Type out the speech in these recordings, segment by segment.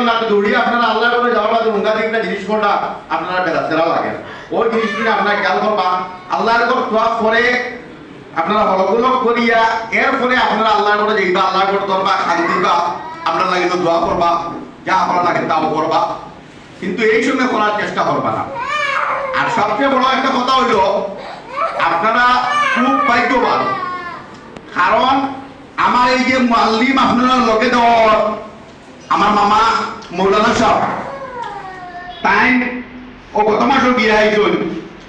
না দৌড়ি আপনারা আল্লাহ করে যাওয়ার বাদে উঙ্গা দিকটা জিনিস কোনটা আপনারা বেড়াচেরা লাগে ওই জিনিসগুলি আপনারা খেয়াল করবা আল্লাহর উপর দোয়া করে আপনারা হলগুলো করিয়া এরপরে আপনারা আল্লাহর করে যাইবা আল্লাহর করে ধরবা খালি দিবা আপনারা লাগে তো দোয়া করবা যা আপনারা লাগে তাও করবা কিন্তু এই সময় করার চেষ্টা করবা না আর সবচেয়ে বড় একটা কথা হইল আপনারা খুব ভাগ্যবান কারণ আমার এই যে মুআল্লিম আপনারা লোকে দেওয়ার আমার মামা মৌলানা সাহেব তাই ও গত মাসও গিয়ে আইসুন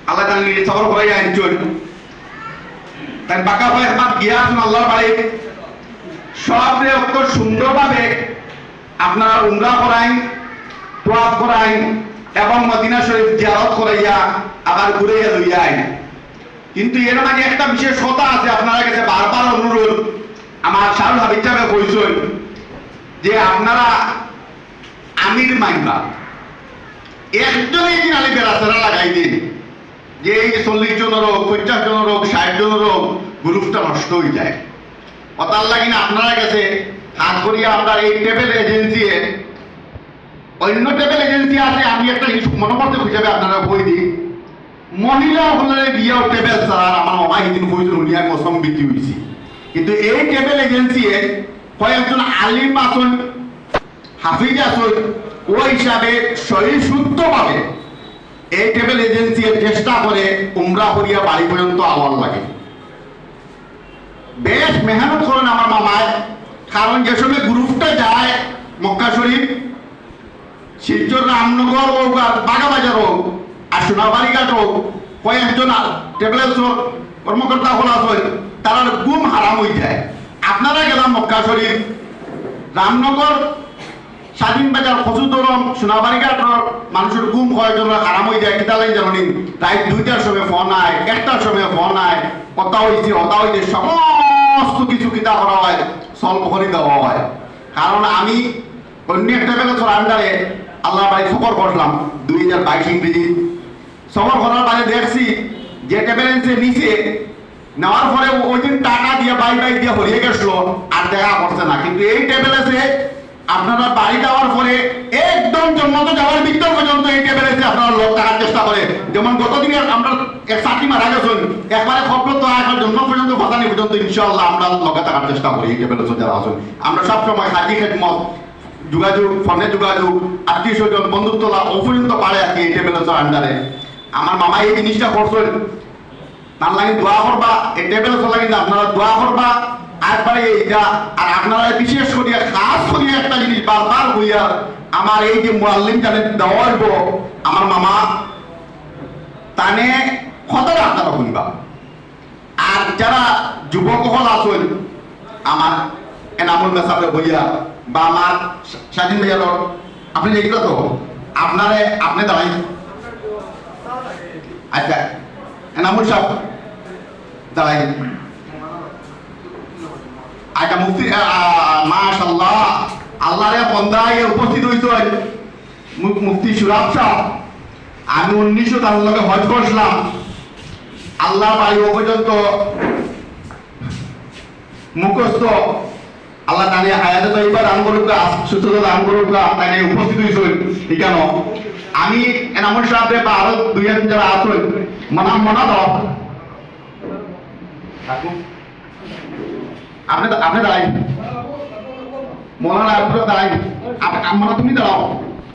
আল্লাহ জানি সবর করে আইসুন তাই বাঁকা ভাই আমার গিয়ে আসুন আল্লাহর বাড়ি সবরে অত সুন্দরভাবে আপনারা উমরা করাইন তোয়াফ করাইন এবং মদিনা শরীফ জিয়ারত করাইয়া আবার ঘুরে লইয়া আইন কিন্তু এর মাঝে একটা বিশেষ কথা আছে আপনারা কাছে বারবার অনুরোধ আমার শাহুল হাবিব সাহেব কইছেন যে আপনারা আমির মাইনবা একজনই দিন আলী বেড়াচারা লাগাই দিন যে এই 40 জনের হোক 50 জনের হোক 60 জনের হোক গ্রুপটা নষ্ট হয়ে যায় কথার লাগি না আপনারা কাছে হাত করিয়া আমরা এই ট্রাভেল এজেন্সি অন্য ট্রাভেল এজেন্সি আছে আমি একটা মনোবর্তক হিসাবে আপনারা বই দিই মহিলা হলে বিয়া ট্রাভেল ছাড়া আমার মামা একদিন কইছিল উনি আমি অসম্বিতি হয়েছি কিন্তু এই ট্রাভেল এজেন্সি কয়েকজন আলিম আছেন হাফিজ আছেন ওই হিসাবে শরীর শুদ্ধ পাবে এই ট্রাভেল এজেন্সি চেষ্টা করে উমরা করিয়া বাড়ি পর্যন্ত আওয়ার লাগে বেশ মেহনত করেন আমার মামায় কারণ যে সময় গ্রুপটা যায় মক্কা শরীফ শিলচর রামনগর হোক আর বাগাবাজার হোক আর সোনাবাড়িঘাট হোক কয়েকজন ট্রাভেলস কর্মকর্তা হল আছেন তারা গুম হারাম হয়ে যায় আপনারা গেলাম মক্কা শরীফ রামনগর স্বাধীন বাজার খসুদরম সোনাবাড়িঘাট মানুষের গুম কয়েকজন হারাম হয়ে যায় কিতা লাগে জানি রাত 2টার সময় ফোন আয় 1টার সময় ফোন আয় কথা হয়েছে সমস্ত কিছু কিতা করা হয় সলভ করে দেওয়া হয় কারণ আমি অন্য একটা বেলার আন্ডারে আল্লাহ বাড়ি সফর করলাম 2022 ইংরেজি সফর করার বাড়ি দেখছি যে ট্রাভেলেন্সে নিচে নেওয়ার পরে ওই দিন টাকা দিয়ে বাই দিয়ে হরিয়ে গেছিল আর দেখা করছে না কিন্তু এই ট্রাভেলেন্সে আপনারা বাড়ি যাওয়ার পরে একদম জন্মত যাওয়ার ভিতর পর্যন্ত এই ট্রাভেলেন্সে আপনারা লোক টাকার চেষ্টা করে যেমন গতদিনে আমরা এক সাথী মারা গেছেন একবারে খবর তো এখন জন্ম পর্যন্ত ফাঁসানি পর্যন্ত ইনশাআল্লাহ আমরা লোকে টাকার চেষ্টা করি এই ট্রাভেলেন্সে যারা আছেন আমরা সবসময় হাজি খেদমত যোগাযোগ ফোনে যোগাযোগ আত্মীয় স্বজন বন্ধুত্বলা অপর্যন্ত পারে আর কি এই ট্রাভেলেন্সের আন্ডারে আমার মামা এই জিনিসটা করছেন তার লাগে দোয়া করবা এই ট্রাভেলেন্সের লাগে আপনারা দোয়া করবা একবারে এইটা আর আপনারা বিশেষ করিয়া খাস করিয়া একটা জিনিস বারবার হইয়া আমার এই যে মুআল্লিম জানে দেওয়া হইব আমার মামা তানে কথাটা আপনারা শুনবা আর যারা যুবক হল আছেন আমার এনামুল মেসাবে হইয়া বা আমার স্বাধীন ভাইয়ার আপনি দেখলো তো আপনারে আপনি দাঁড়াই আচ্ছা এনামুল সাহেব দাঁড়াই আচ্ছা মুফতি মাশাআল্লাহ আল্লাহরে বন্দায় উপস্থিত হইছেন মুফতি সুরাব সাহেব আমি 1993 লগে হজ করছিলাম আল্লাহ বাড়ি পর্যন্ত মুখস্থ আল্লাহ জানে হায়াতে তৈবা দান করুক সুস্থতা দান করুক তাই উপস্থিত হয়েছেন কেন আমি এনামুল সাহেব বা আরো 2-3 যারা আছেন মনা দাও আপনি দাঁড়াই মৌলানা আপনি দাঁড়াই আমরা তুমি দাঁড়াও